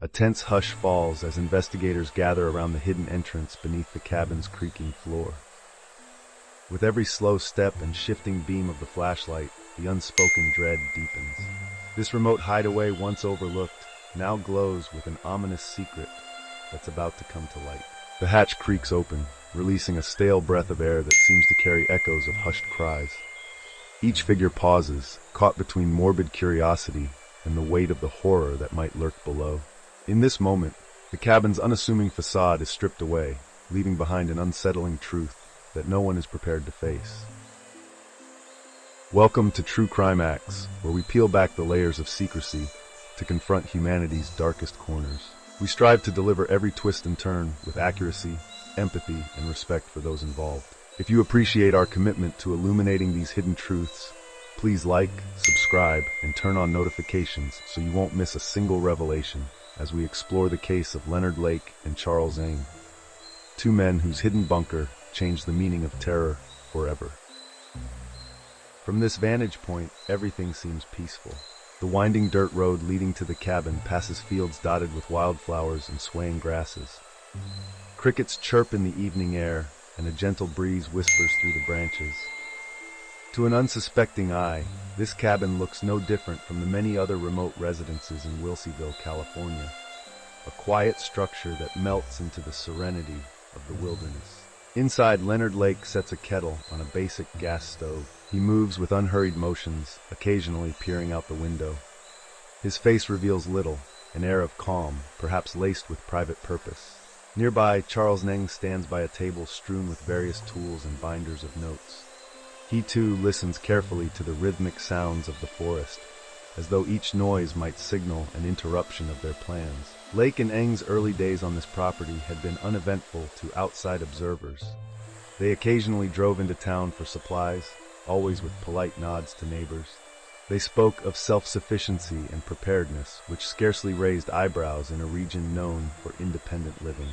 A tense hush falls as investigators gather around the hidden entrance beneath the cabin's creaking floor. With every slow step and shifting beam of the flashlight, the unspoken dread deepens. This remote hideaway, once overlooked, now glows with an ominous secret that's about to come to light. The hatch creaks open, releasing a stale breath of air that seems to carry echoes of hushed cries. Each figure pauses, caught between morbid curiosity and the weight of the horror that might lurk below. In this moment, the cabin's unassuming facade is stripped away, leaving behind an unsettling truth that no one is prepared to face. Welcome to True Crime Acts, where we peel back the layers of secrecy to confront humanity's darkest corners. We strive to deliver every twist and turn with accuracy, empathy, and respect for those involved. If you appreciate our commitment to illuminating these hidden truths, please like, subscribe, and turn on notifications so you won't miss a single revelation as we explore the case of Leonard Lake and Charles Ng, two men whose hidden bunker changed the meaning of terror forever. From this vantage point, everything seems peaceful. The winding dirt road leading to the cabin passes fields dotted with wildflowers and swaying grasses. Crickets chirp in the evening air, and a gentle breeze whispers through the branches. To an unsuspecting eye, this cabin looks no different from the many other remote residences in Wilseyville, California, a quiet structure that melts into the serenity of the wilderness. Inside, Leonard Lake sets a kettle on a basic gas stove. He moves with unhurried motions, occasionally peering out the window. His face reveals little, an air of calm, perhaps laced with private purpose. Nearby, Charles Ng stands by a table strewn with various tools and binders of notes. He too listens carefully to the rhythmic sounds of the forest, as though each noise might signal an interruption of their plans. Lake and Ng's early days on this property had been uneventful to outside observers. They occasionally drove into town for supplies, always with polite nods to neighbors. They spoke of self-sufficiency and preparedness, which scarcely raised eyebrows in a region known for independent living.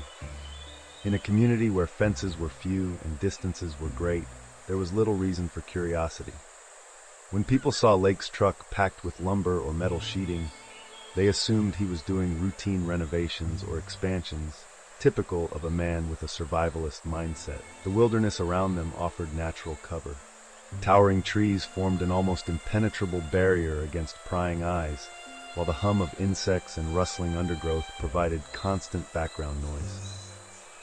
In a community where fences were few and distances were great, there was little reason for curiosity. When people saw Lake's truck packed with lumber or metal sheeting, they assumed he was doing routine renovations or expansions, typical of a man with a survivalist mindset. The wilderness around them offered natural cover. Towering trees formed an almost impenetrable barrier against prying eyes, while the hum of insects and rustling undergrowth provided constant background noise.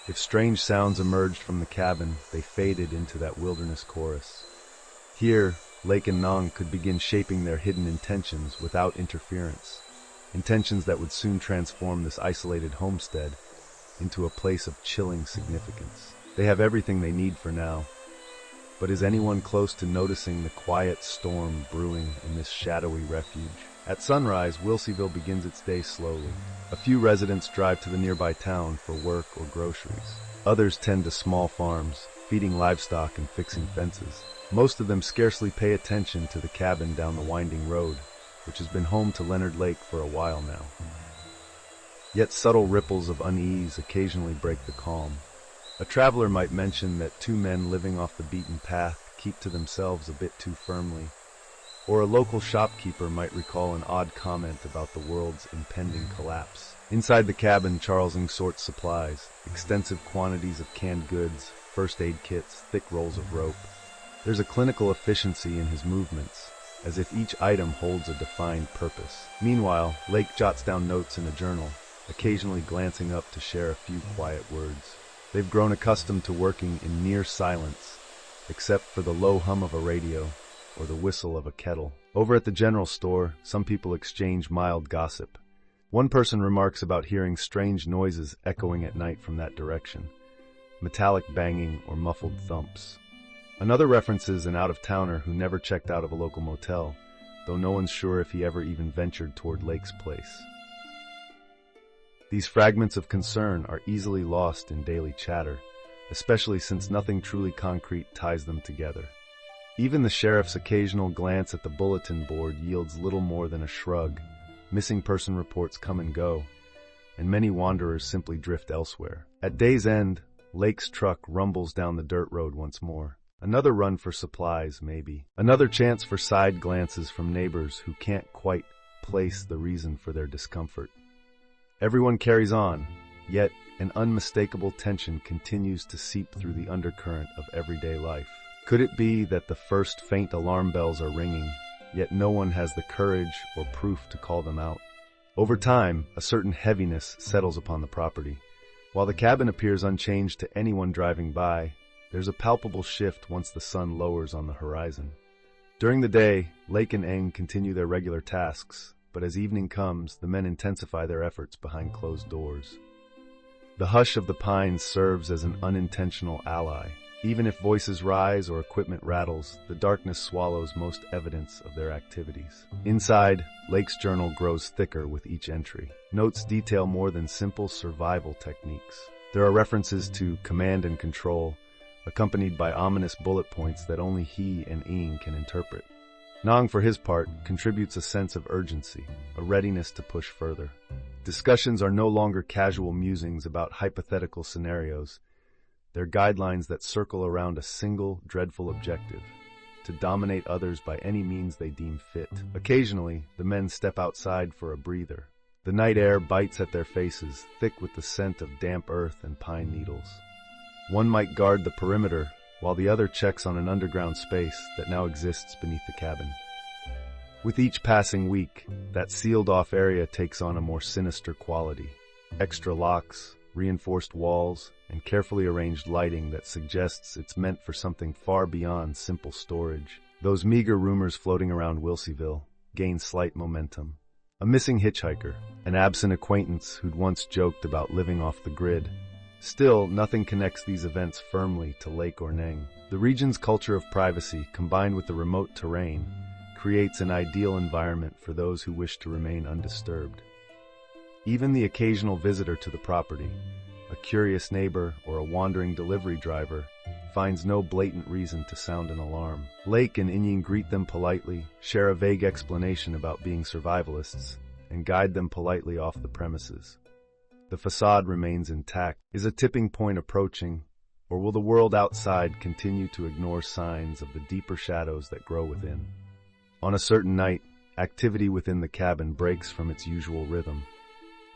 If strange sounds emerged from the cabin, they faded into that wilderness chorus. Here, Lake and Ng could begin shaping their hidden intentions without interference, intentions that would soon transform this isolated homestead into a place of chilling significance. They have everything they need for now, but is anyone close to noticing the quiet storm brewing in this shadowy refuge? At sunrise, Wilseyville begins its day slowly. A few residents drive to the nearby town for work or groceries. Others tend to small farms, feeding livestock and fixing fences. Most of them scarcely pay attention to the cabin down the winding road, which has been home to Leonard Lake for a while now. Yet subtle ripples of unease occasionally break the calm. A traveler might mention that two men living off the beaten path keep to themselves a bit too firmly, or a local shopkeeper might recall an odd comment about the world's impending collapse. Inside the cabin, Charles Ng sorts supplies, extensive quantities of canned goods, first aid kits, thick rolls of rope. There's a clinical efficiency in his movements, as if each item holds a defined purpose. Meanwhile, Lake jots down notes in a journal, occasionally glancing up to share a few quiet words. They've grown accustomed to working in near silence, except for the low hum of a radio or the whistle of a kettle. Over at the general store, some people exchange mild gossip. One person remarks about hearing strange noises echoing at night from that direction, metallic banging or muffled thumps. Another references an out-of-towner who never checked out of a local motel, though no one's sure if he ever even ventured toward Lake's place. These fragments of concern are easily lost in daily chatter, especially since nothing truly concrete ties them together. Even the sheriff's occasional glance at the bulletin board yields little more than a shrug. Missing person reports come and go, and many wanderers simply drift elsewhere. At day's end, Lake's truck rumbles down the dirt road once more. Another run for supplies, maybe. Another chance for side glances from neighbors who can't quite place the reason for their discomfort. Everyone carries on, yet an unmistakable tension continues to seep through the undercurrent of everyday life. Could it be that the first faint alarm bells are ringing, yet no one has the courage or proof to call them out? Over time, a certain heaviness settles upon the property. While the cabin appears unchanged to anyone driving by, there's a palpable shift once the sun lowers on the horizon. During the day, Lake and Ng continue their regular tasks, but as evening comes, the men intensify their efforts behind closed doors. The hush of the pines serves as an unintentional ally. Even if voices rise or equipment rattles, the darkness swallows most evidence of their activities. Inside, Lake's journal grows thicker with each entry. Notes detail more than simple survival techniques. There are references to command and control, accompanied by ominous bullet points that only he and Ng can interpret. Ng, for his part, contributes a sense of urgency, a readiness to push further. Discussions are no longer casual musings about hypothetical scenarios. They're guidelines that circle around a single, dreadful objective: to dominate others by any means they deem fit. Occasionally, the men step outside for a breather. The night air bites at their faces, thick with the scent of damp earth and pine needles. One might guard the perimeter, while the other checks on an underground space that now exists beneath the cabin. With each passing week, that sealed-off area takes on a more sinister quality. Extra locks, reinforced walls, and carefully arranged lighting that suggests it's meant for something far beyond simple storage. Those meager rumors floating around Wilseyville gain slight momentum. A missing hitchhiker, an absent acquaintance who'd once joked about living off the grid. Still, nothing connects these events firmly to Lake or Ng. The region's culture of privacy, combined with the remote terrain, creates an ideal environment for those who wish to remain undisturbed. Even the occasional visitor to the property, a curious neighbor or a wandering delivery driver, finds no blatant reason to sound an alarm. Lake and Ng greet them politely, share a vague explanation about being survivalists, and guide them politely off the premises. The facade remains intact. Is a tipping point approaching, or will the world outside continue to ignore signs of the deeper shadows that grow within? On a certain night, activity within the cabin breaks from its usual rhythm.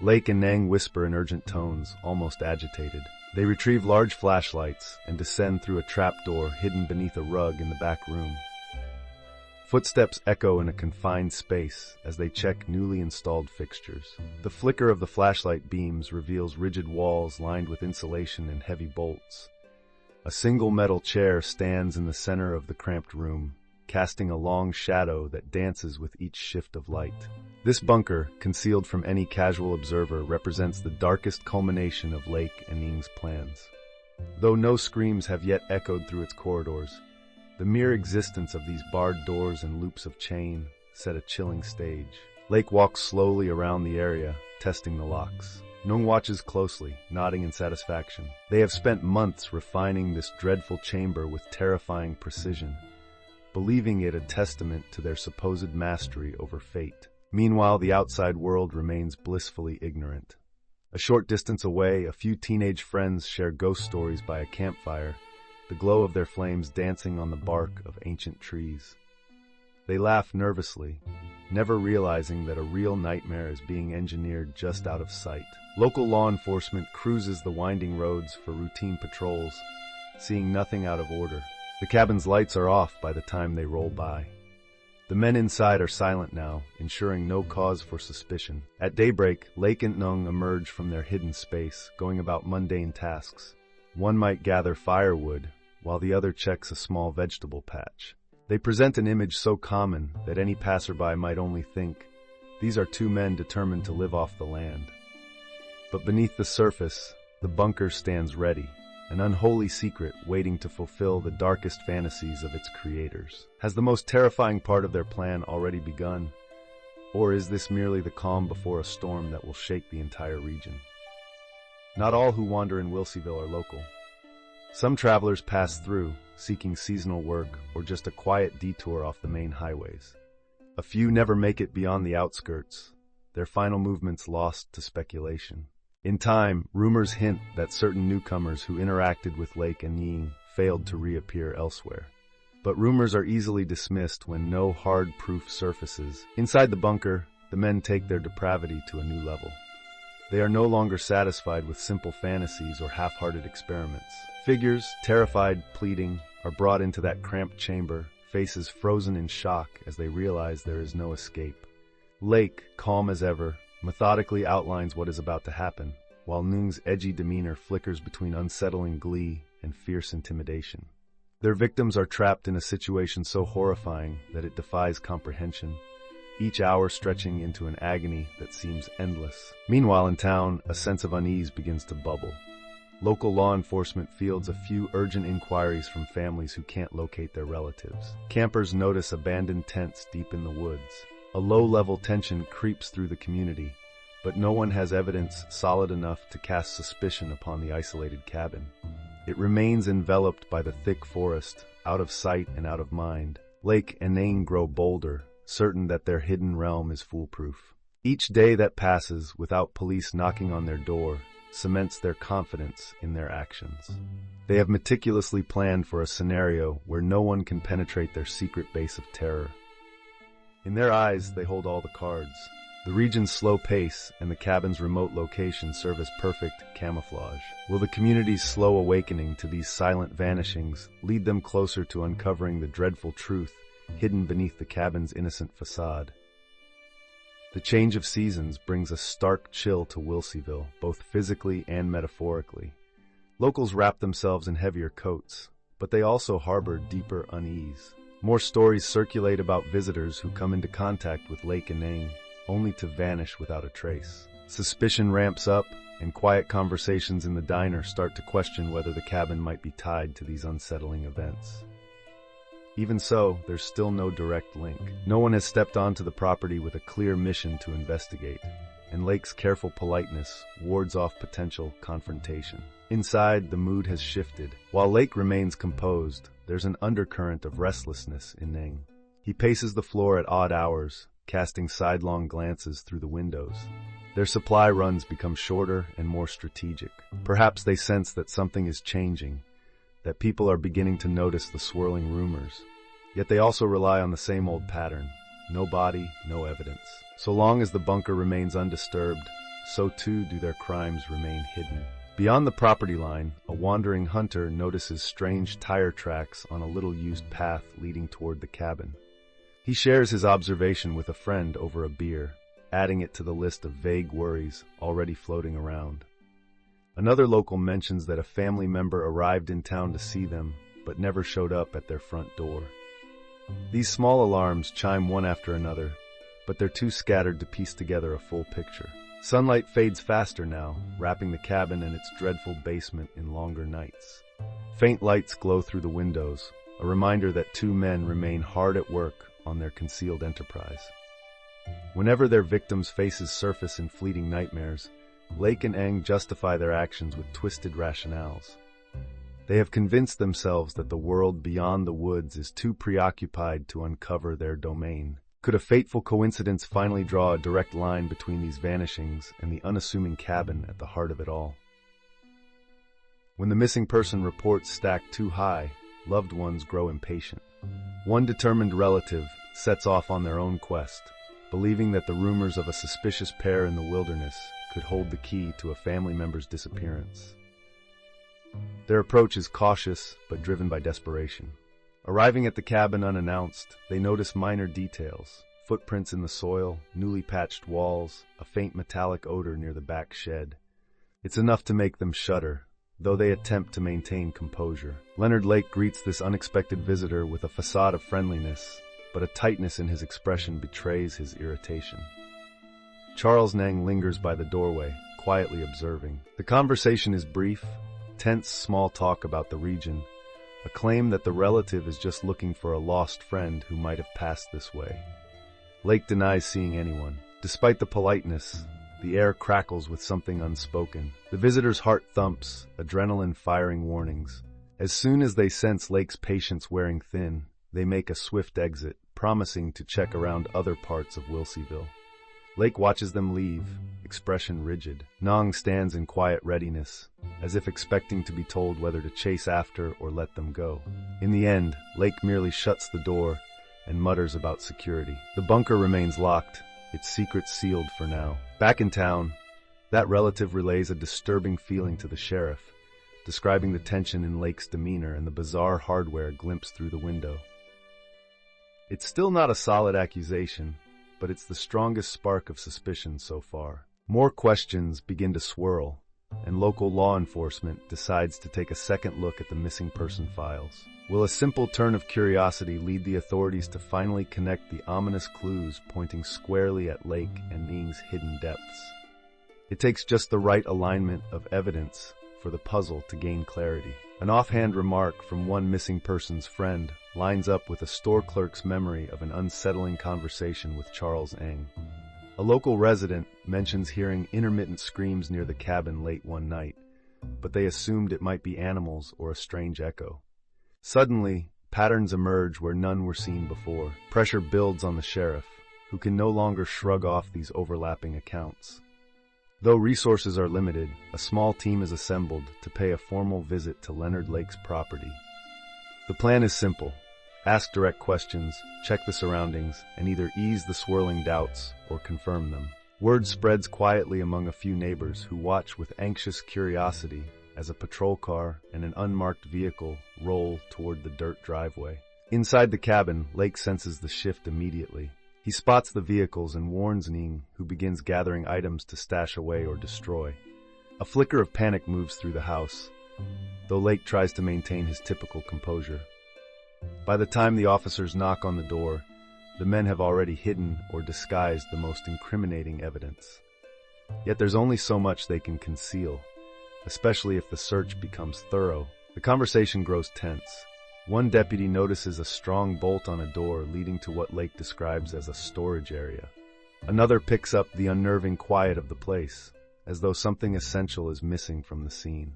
Lake and Ng whisper in urgent tones, almost agitated. They retrieve large flashlights and descend through a trapdoor hidden beneath a rug in the back room. Footsteps echo in a confined space as they check newly installed fixtures. The flicker of the flashlight beams reveals rigid walls lined with insulation and heavy bolts. A single metal chair stands in the center of the cramped room, casting a long shadow that dances with each shift of light. This bunker, concealed from any casual observer, represents the darkest culmination of Lake and Ng's plans. Though no screams have yet echoed through its corridors, the mere existence of these barred doors and loops of chain set a chilling stage. Lake walks slowly around the area, testing the locks. Ng watches closely, nodding in satisfaction. They have spent months refining this dreadful chamber with terrifying precision, believing it a testament to their supposed mastery over fate. Meanwhile, the outside world remains blissfully ignorant. A short distance away, a few teenage friends share ghost stories by a campfire, the glow of their flames dancing on the bark of ancient trees. They laugh nervously, never realizing that a real nightmare is being engineered just out of sight. Local law enforcement cruises the winding roads for routine patrols, seeing nothing out of order. The cabin's lights are off by the time they roll by. The men inside are silent now, ensuring no cause for suspicion. At daybreak, Lake and Ng emerge from their hidden space, going about mundane tasks. One might gather firewood, while the other checks a small vegetable patch. They present an image so common that any passerby might only think, these are two men determined to live off the land. But beneath the surface, the bunker stands ready, an unholy secret waiting to fulfill the darkest fantasies of its creators. Has the most terrifying part of their plan already begun? Or is this merely the calm before a storm that will shake the entire region? Not all who wander in Wilseyville are local. Some travelers pass through, seeking seasonal work or just a quiet detour off the main highways. A few never make it beyond the outskirts, their final movements lost to speculation. In time, rumors hint that certain newcomers who interacted with Lake and Ng failed to reappear elsewhere. But rumors are easily dismissed when no hard proof surfaces. Inside the bunker, the men take their depravity to a new level. They are no longer satisfied with simple fantasies or half-hearted experiments. Figures, terrified, pleading, are brought into that cramped chamber, faces frozen in shock as they realize there is no escape. Lake, calm as ever, methodically outlines what is about to happen, while Ng's edgy demeanor flickers between unsettling glee and fierce intimidation. Their victims are trapped in a situation so horrifying that it defies comprehension, each hour stretching into an agony that seems endless. Meanwhile, in town, a sense of unease begins to bubble. Local law enforcement fields a few urgent inquiries from families who can't locate their relatives. Campers notice abandoned tents deep in the woods. A low-level tension creeps through the community, but no one has evidence solid enough to cast suspicion upon the isolated cabin. It remains enveloped by the thick forest, out of sight and out of mind. Lake and Ng grow bolder, certain that their hidden realm is foolproof. Each day that passes without police knocking on their door cements their confidence in their actions. They have meticulously planned for a scenario where no one can penetrate their secret base of terror. In their eyes, they hold all the cards. The region's slow pace and the cabin's remote location serve as perfect camouflage. Will the community's slow awakening to these silent vanishings lead them closer to uncovering the dreadful truth hidden beneath the cabin's innocent facade? The change of seasons brings a stark chill to Wilseyville, both physically and metaphorically. Locals wrap themselves in heavier coats, but they also harbor deeper unease. More stories circulate about visitors who come into contact with Lake and Ng, only to vanish without a trace. Suspicion ramps up, and quiet conversations in the diner start to question whether the cabin might be tied to these unsettling events. Even so, there's still no direct link. No one has stepped onto the property with a clear mission to investigate, and Lake's careful politeness wards off potential confrontation. Inside, the mood has shifted. While Lake remains composed, there's an undercurrent of restlessness in Ng. He paces the floor at odd hours, casting sidelong glances through the windows. Their supply runs become shorter and more strategic. Perhaps they sense that something is changing, that people are beginning to notice the swirling rumors. Yet they also rely on the same old pattern: no body, no evidence. So long as the bunker remains undisturbed, so too do their crimes remain hidden. Beyond the property line, a wandering hunter notices strange tire tracks on a little-used path leading toward the cabin. He shares his observation with a friend over a beer, adding it to the list of vague worries already floating around. Another local mentions that a family member arrived in town to see them, but never showed up at their front door. These small alarms chime one after another, but they're too scattered to piece together a full picture. Sunlight fades faster now, wrapping the cabin and its dreadful basement in longer nights. Faint lights glow through the windows, a reminder that two men remain hard at work on their concealed enterprise. Whenever their victims' faces surface in fleeting nightmares, Lake and Ng justify their actions with twisted rationales. They have convinced themselves that the world beyond the woods is too preoccupied to uncover their domain. Could a fateful coincidence finally draw a direct line between these vanishings and the unassuming cabin at the heart of it all? When the missing person reports stack too high, loved ones grow impatient. One determined relative sets off on their own quest, believing that the rumors of a suspicious pair in the wilderness could hold the key to a family member's disappearance. Their approach is cautious but driven by desperation. Arriving at the cabin unannounced, they notice minor details: footprints in the soil, newly patched walls, a faint metallic odor near the back shed. It's enough to make them shudder, though they attempt to maintain composure. Leonard Lake greets this unexpected visitor with a facade of friendliness, but a tightness in his expression betrays his irritation. Charles Ng lingers by the doorway, quietly observing. The conversation is brief, tense small talk about the region, a claim that the relative is just looking for a lost friend who might have passed this way. Lake denies seeing anyone. Despite the politeness, the air crackles with something unspoken. The visitor's heart thumps, adrenaline firing warnings. As soon as they sense Lake's patience wearing thin, they make a swift exit, promising to check around other parts of Wilseyville. Lake watches them leave, expression rigid. Ng stands in quiet readiness, as if expecting to be told whether to chase after or let them go. In the end, Lake merely shuts the door and mutters about security. The bunker remains locked, its secret sealed for now. Back in town, That relative relays a disturbing feeling to the sheriff, describing the tension in Lake's demeanor and the bizarre hardware glimpsed through the window. It's still not a solid accusation, but it's the strongest spark of suspicion so far. More questions begin to swirl, and local law enforcement decides to take a second look at the missing person files. Will a simple turn of curiosity lead the authorities to finally connect the ominous clues pointing squarely at Lake and Ng's hidden depths? It takes just the right alignment of evidence for the puzzle to gain clarity. An offhand remark from one missing person's friend lines up with a store clerk's memory of an unsettling conversation with Charles Ng. A local resident mentions hearing intermittent screams near the cabin late one night, but they assumed it might be animals or a strange echo. Suddenly, patterns emerge where none were seen before. Pressure builds on the sheriff, who can no longer shrug off these overlapping accounts. Though resources are limited, a small team is assembled to pay a formal visit to Leonard Lake's property. The plan is simple. Ask direct questions, check the surroundings, and either ease the swirling doubts or confirm them. Word spreads quietly among a few neighbors who watch with anxious curiosity as a patrol car and an unmarked vehicle roll toward the dirt driveway. Inside the cabin, Lake senses the shift immediately. He spots the vehicles and warns Ng, who begins gathering items to stash away or destroy. A flicker of panic moves through the house, though Lake tries to maintain his typical composure. By the time the officers knock on the door, the men have already hidden or disguised the most incriminating evidence. Yet there's only so much they can conceal, especially if the search becomes thorough. The conversation grows tense. One deputy notices a strong bolt on a door leading to what Lake describes as a storage area. Another picks up the unnerving quiet of the place, as though something essential is missing from the scene.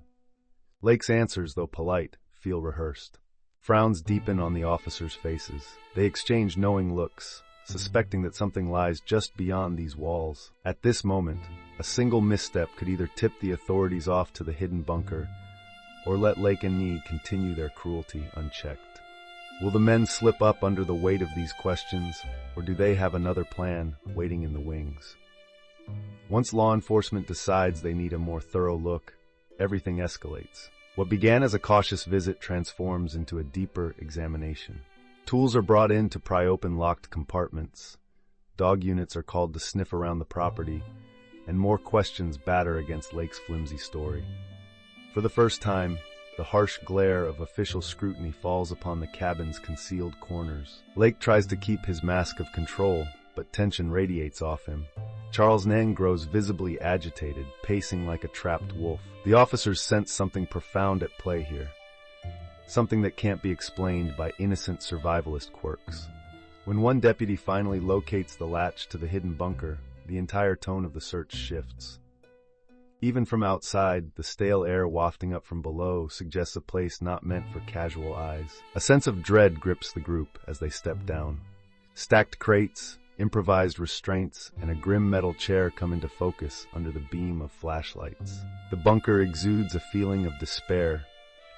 Lake's answers, though polite, feel rehearsed. Frowns deepen on the officers' faces. They exchange knowing looks, suspecting that something lies just beyond these walls. At this moment, a single misstep could either tip the authorities off to the hidden bunker or let Lake and Ng continue their cruelty unchecked. Will the men slip up under the weight of these questions, or do they have another plan waiting in the wings? Once law enforcement decides they need a more thorough look, everything escalates. What began as a cautious visit transforms into a deeper examination. Tools are brought in to pry open locked compartments. Dog units are called to sniff around the property, and more questions batter against Lake's flimsy story. For the first time, the harsh glare of official scrutiny falls upon the cabin's concealed corners. Lake tries to keep his mask of control, but tension radiates off him. Charles Ng grows visibly agitated, pacing like a trapped wolf. The officers sense something profound at play here, something that can't be explained by innocent survivalist quirks. When one deputy finally locates the latch to the hidden bunker, the entire tone of the search shifts. Even from outside, the stale air wafting up from below suggests a place not meant for casual eyes. A sense of dread grips the group as they step down. Stacked crates, improvised restraints, and a grim metal chair come into focus under the beam of flashlights. The bunker exudes a feeling of despair,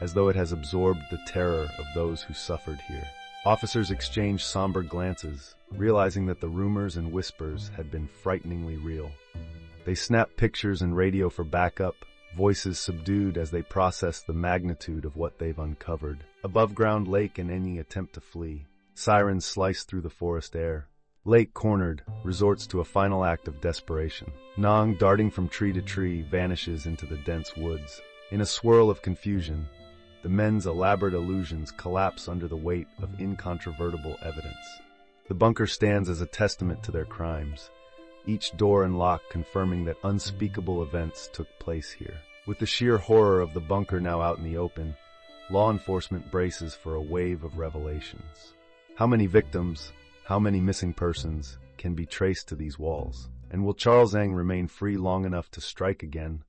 as though it has absorbed the terror of those who suffered here. Officers exchange somber glances, realizing that the rumors and whispers had been frighteningly real. They snap pictures and radio for backup, voices subdued as they process the magnitude of what they've uncovered. Above ground, Lake and Ng attempt to flee. Sirens slice through the forest air. Lake, cornered, resorts to a final act of desperation. Ng, darting from tree to tree, vanishes into the dense woods. In a swirl of confusion, the men's elaborate illusions collapse under the weight of incontrovertible evidence. The bunker stands as a testament to their crimes, each door and lock confirming that unspeakable events took place here. With the sheer horror of the bunker now out in the open, law enforcement braces for a wave of revelations. How many victims, how many missing persons can be traced to these walls? And will Charles Ng remain free long enough to strike again?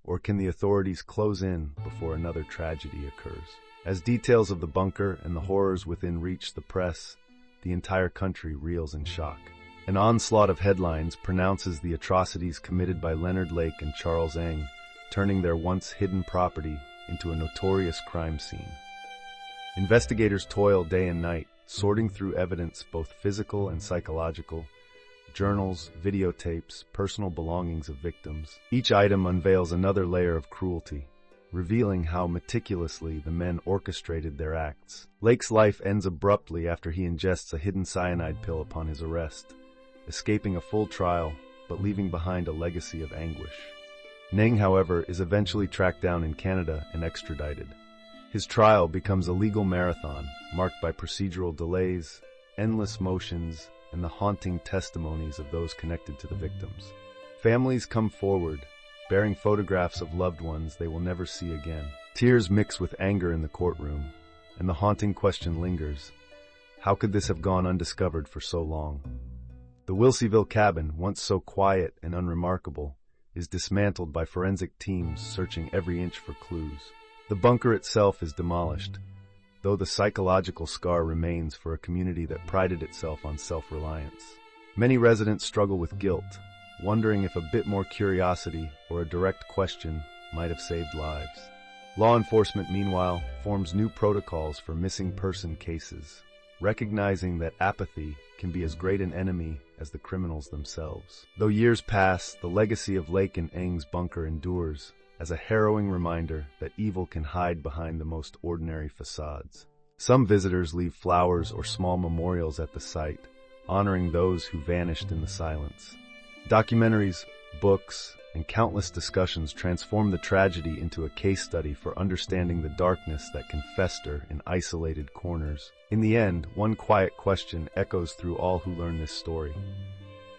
Or can the authorities close in before another tragedy occurs? As details of the bunker and the horrors within reach the press, the entire country reels in shock. An onslaught of headlines pronounces the atrocities committed by Leonard Lake and Charles Ng, turning their once hidden property into a notorious crime scene. Investigators toil day and night, sorting through evidence both physical and psychological, journals, videotapes, personal belongings of victims. Each item unveils another layer of cruelty, revealing how meticulously the men orchestrated their acts. Lake's life ends abruptly after he ingests a hidden cyanide pill upon his arrest, escaping a full trial but leaving behind a legacy of anguish. Ng, however, is eventually tracked down in Canada and extradited. His trial becomes a legal marathon, marked by procedural delays, endless motions, and the haunting testimonies of those connected to the victims. Families come forward, bearing photographs of loved ones they will never see again. Tears mix with anger in the courtroom, and the haunting question lingers: how could this have gone undiscovered for so long? The Wilseyville cabin, once so quiet and unremarkable, is dismantled by forensic teams searching every inch for clues. The bunker itself is demolished, though the psychological scar remains for a community that prided itself on self-reliance. Many residents struggle with guilt, wondering if a bit more curiosity or a direct question might have saved lives. Law enforcement, meanwhile, forms new protocols for missing person cases, recognizing that apathy can be as great an enemy as the criminals themselves. Though years pass, the legacy of Lake and Ng's bunker endures as a harrowing reminder that evil can hide behind the most ordinary facades. Some visitors leave flowers or small memorials at the site, honoring those who vanished in the silence. Documentaries, books, and countless discussions transform the tragedy into a case study for understanding the darkness that can fester in isolated corners. In the end, one quiet question echoes through all who learn this story: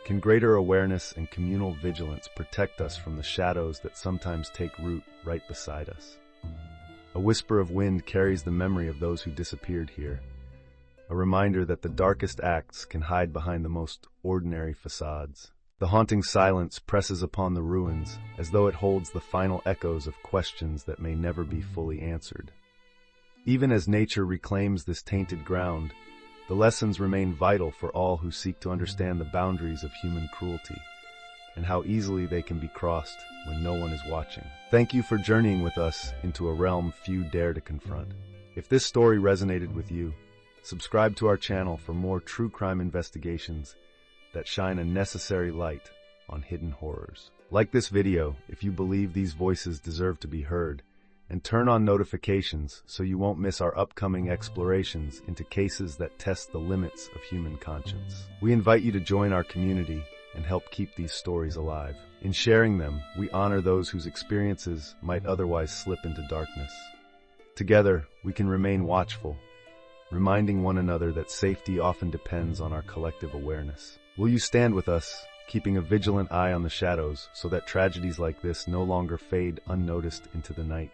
can greater awareness and communal vigilance protect us from the shadows that sometimes take root right beside us? A whisper of wind carries the memory of those who disappeared here, a reminder that the darkest acts can hide behind the most ordinary facades. The haunting silence presses upon the ruins as though it holds the final echoes of questions that may never be fully answered. Even as nature reclaims this tainted ground, the lessons remain vital for all who seek to understand the boundaries of human cruelty and how easily they can be crossed when no one is watching. Thank you for journeying with us into a realm few dare to confront. If this story resonated with you, subscribe to our channel for more true crime investigations that shine a necessary light on hidden horrors. Like this video if you believe these voices deserve to be heard, and turn on notifications so you won't miss our upcoming explorations into cases that test the limits of human conscience. We invite you to join our community and help keep these stories alive. In sharing them, we honor those whose experiences might otherwise slip into darkness. Together, we can remain watchful, reminding one another that safety often depends on our collective awareness. Will you stand with us, keeping a vigilant eye on the shadows so that tragedies like this no longer fade unnoticed into the night?